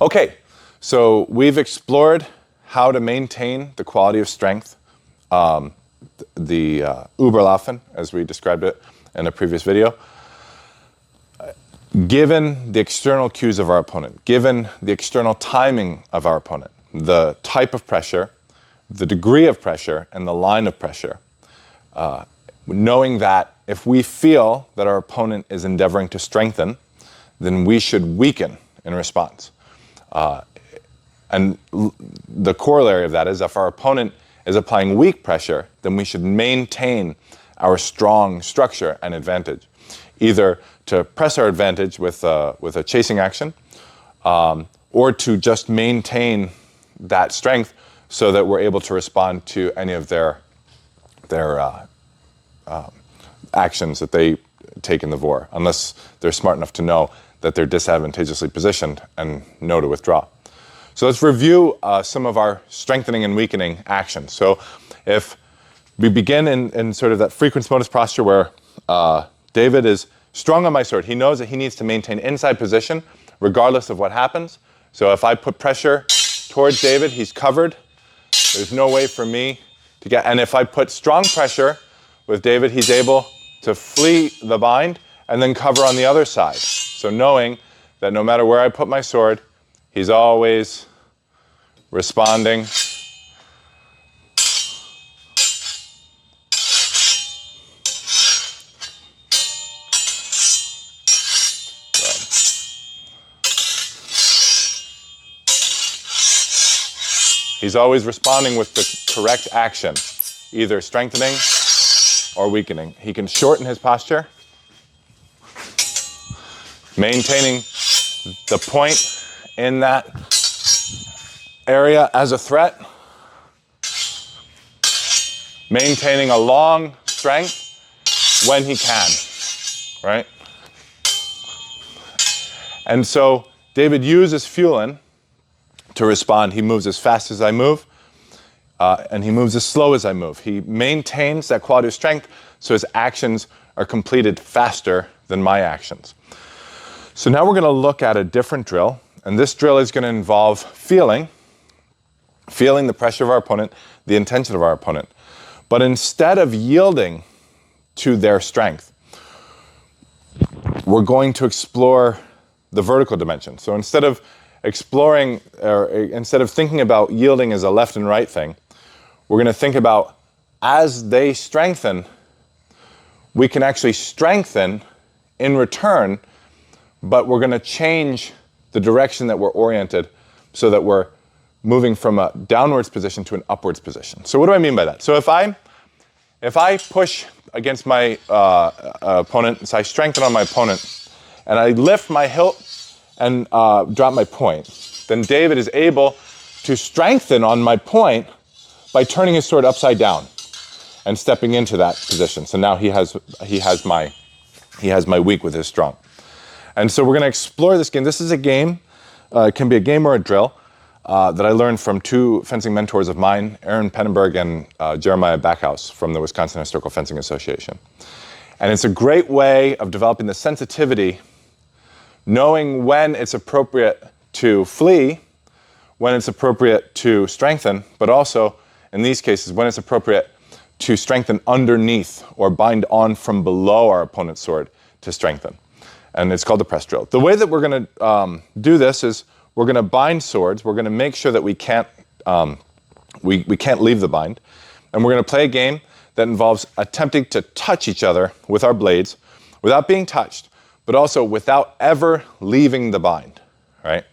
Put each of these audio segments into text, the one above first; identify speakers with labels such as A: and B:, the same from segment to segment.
A: Okay, so we've explored how to maintain the quality of strength, the Überlaufen, as we described it in a previous video, given the external cues of our opponent, given the external timing of our opponent, the type of pressure, the degree of pressure, and the line of pressure, knowing that if we feel that our opponent is endeavoring to strengthen, then we should weaken in response. And the corollary of that is if our opponent is applying weak pressure, then we should maintain our strong structure and advantage, either to press our advantage with a chasing action, or to just maintain that strength so that we're able to respond to any of their actions that they take in the vor, unless they're smart enough to know that they're disadvantageously positioned and know to withdraw. So let's review some of our strengthening and weakening actions. So if we begin in sort of that frequens modus posture where David is strong on my sword, he knows that he needs to maintain inside position regardless of what happens. So if I put pressure towards David, he's covered. There's no way for me to get, and if I put strong pressure with David, he's able to flee the bind and then cover on the other side. So knowing that no matter where I put my sword, he's always responding. He's always responding with the correct action, either strengthening or weakening. He can shorten his posture, maintaining the point in that area as a threat, maintaining a long strength when he can, right? And so David uses Fuelin to respond. He moves as fast as I move, and he moves as slow as I move. He maintains that quality of strength so his actions are completed faster than my actions. So now we're going to look at a different drill, and this drill is going to involve feeling the pressure of our opponent, the intention of our opponent. But instead of yielding to their strength, we're going to explore the vertical dimension. So instead of thinking about yielding as a left and right thing, we're going to think about as they strengthen, we can actually strengthen in return, but we're going to change the direction that we're oriented so that we're moving from a downwards position to an upwards position. So what do I mean by that? So if I push against my opponent, so I strengthen on my opponent, and I lift my hilt and drop my point, then David is able to strengthen on my point by turning his sword upside down and stepping into that position. So now he has my weak with his strong. And so we're going to explore this game. This is a game, it can be a game or a drill, that I learned from two fencing mentors of mine, Aaron Pennenberg and Jeremiah Backhouse from the Wisconsin Historical Fencing Association. And it's a great way of developing the sensitivity, knowing when it's appropriate to flee, when it's appropriate to strengthen, but also, in these cases, when it's appropriate to strengthen underneath or bind on from below our opponent's sword to strengthen. And it's called the press drill. The way that we're going to do this is we're going to bind swords. We're going to make sure that we can't leave the bind. And we're going to play a game that involves attempting to touch each other with our blades without being touched, but also without ever leaving the bind, right?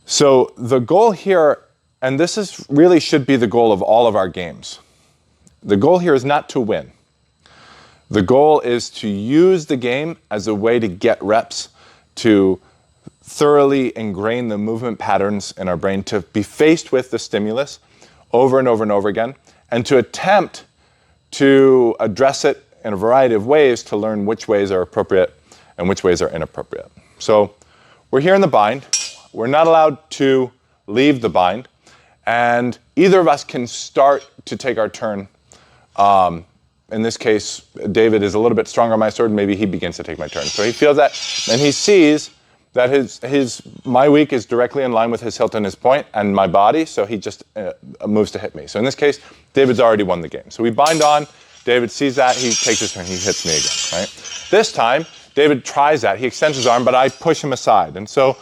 A: So the goal here, and this is really should be the goal of all of our games. The goal here is not to win. The goal is to use the game as a way to get reps, to thoroughly ingrain the movement patterns in our brain, to be faced with the stimulus over and over and over again, and to attempt to address it in a variety of ways to learn which ways are appropriate and which ways are inappropriate. So we're here in the bind. We're not allowed to leave the bind, and either of us can start to take our turn. In this case, David is a little bit stronger on my sword, and maybe he begins to take my turn. So he feels that, and he sees that my weak is directly in line with his hilt and his point and my body, so he just moves to hit me. So in this case, David's already won the game. So we bind on, David sees that, he takes his turn, he hits me again, right? This time, David tries that, he extends his arm, but I push him aside. And so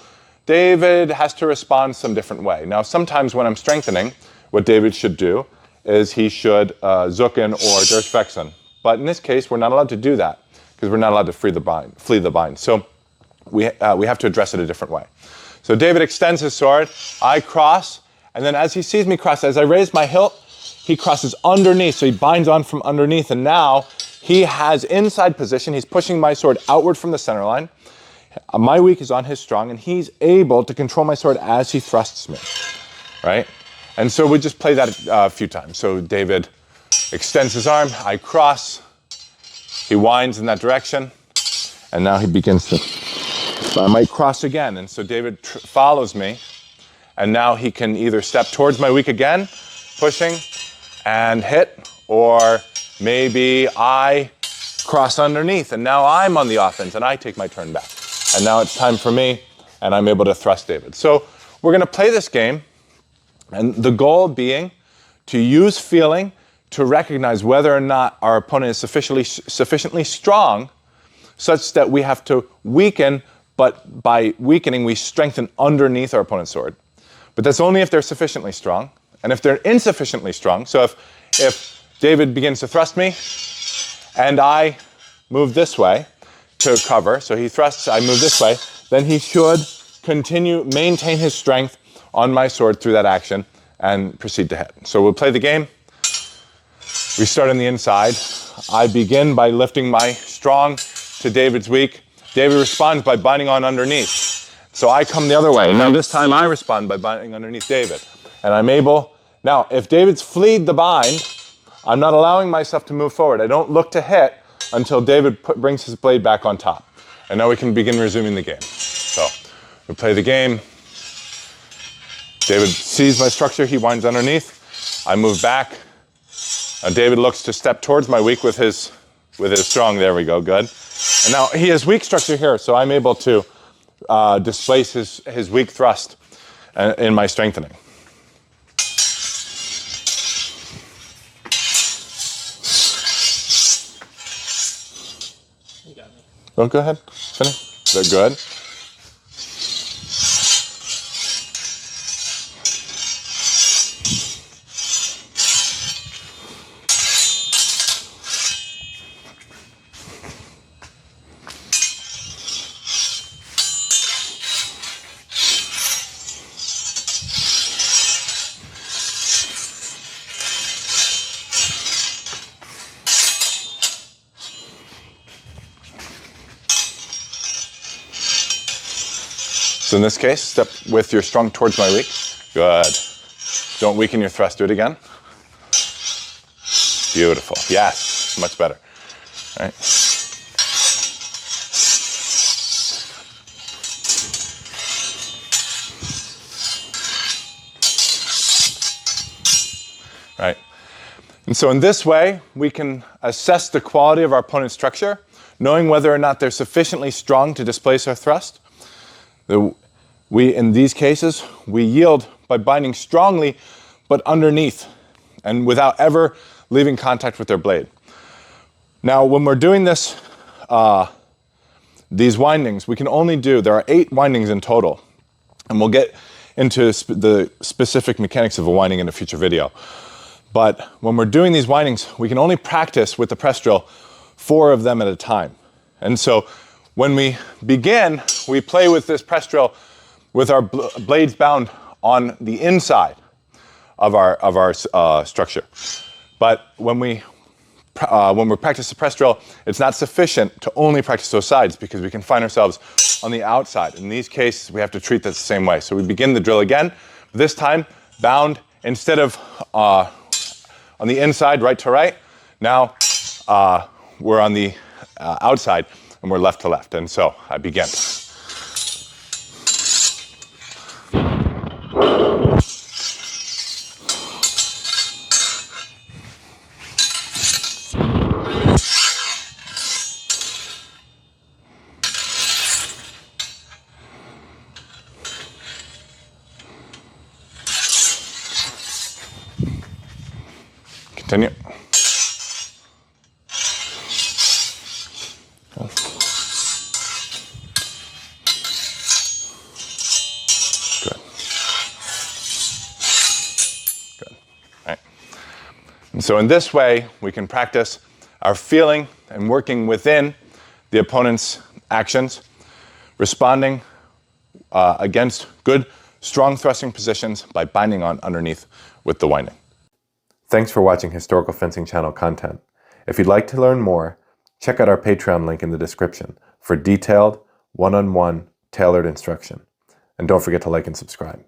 A: David has to respond some different way. Now, sometimes when I'm strengthening, what David should do is he should zucken or durchwechseln. But in this case, we're not allowed to do that because we're not allowed to flee the bind. So we have to address it a different way. So David extends his sword, I cross, and then as he sees me cross, as I raise my hilt, he crosses underneath, so he binds on from underneath, and now he has inside position, he's pushing my sword outward from the center line. My weak is on his strong, and he's able to control my sword as he thrusts me, right? And so we just play that a few times. So David extends his arm, I cross, he winds in that direction, and now he begins to, I might cross again, and so David follows me, and now he can either step towards my weak again, pushing and hit, or maybe I cross underneath, and now I'm on the offense, and I take my turn back. And now it's time for me, and I'm able to thrust David. So we're going to play this game, and the goal being to use feeling to recognize whether or not our opponent is sufficiently strong such that we have to weaken, but by weakening, we strengthen underneath our opponent's sword. But that's only if they're sufficiently strong. And if they're insufficiently strong, so if David begins to thrust me, and I move this way to cover, so he thrusts, I move this way, then he should maintain his strength on my sword through that action and proceed to hit. So we'll play the game. We start on the inside. I begin by lifting my strong to David's weak. David responds by binding on underneath. So I come the other way. Now this time I respond by binding underneath David. And I'm able, now if David's fleed the bind, I'm not allowing myself to move forward. I don't look to hit until David brings his blade back on top. And now we can begin resuming the game. So we play the game. David sees my structure, he winds underneath. I move back. Now David looks to step towards my weak with his strong. There we go, good. And now he has weak structure here, so I'm able to displace his weak thrust in my strengthening.
B: You got me.
A: Oh, go ahead, finish. They're good. So in this case, step with your strong towards my weak. Good. Don't weaken your thrust. Do it again. Beautiful. Yes, much better. All right. Right. And so in this way, we can assess the quality of our opponent's structure, knowing whether or not they're sufficiently strong to displace our thrust. In these cases, we yield by binding strongly, but underneath, and without ever leaving contact with their blade. Now, when we're doing this, these windings, we can only do, there are 8 windings in total, and we'll get into the specific mechanics of a winding in a future video. But when we're doing these windings, we can only practice with the press drill 4 of them at a time. And so when we begin, we play with this press drill with our blades bound on the inside of our structure. But when we practice the press drill, it's not sufficient to only practice those sides because we can find ourselves on the outside. In these cases, we have to treat this the same way. So we begin the drill again, this time bound instead of on the inside, right to right. Now we're on the outside and we're left to left. And so I begin. Continue. Good. Good. All right. And so in this way, we can practice our feeling and working within the opponent's actions, responding against good, strong thrusting positions by binding on underneath with the winding. Thanks for watching Historical Fencing Channel content. If you'd like to learn more, check out our Patreon link in the description for detailed, one-on-one, tailored instruction. And don't forget to like and subscribe.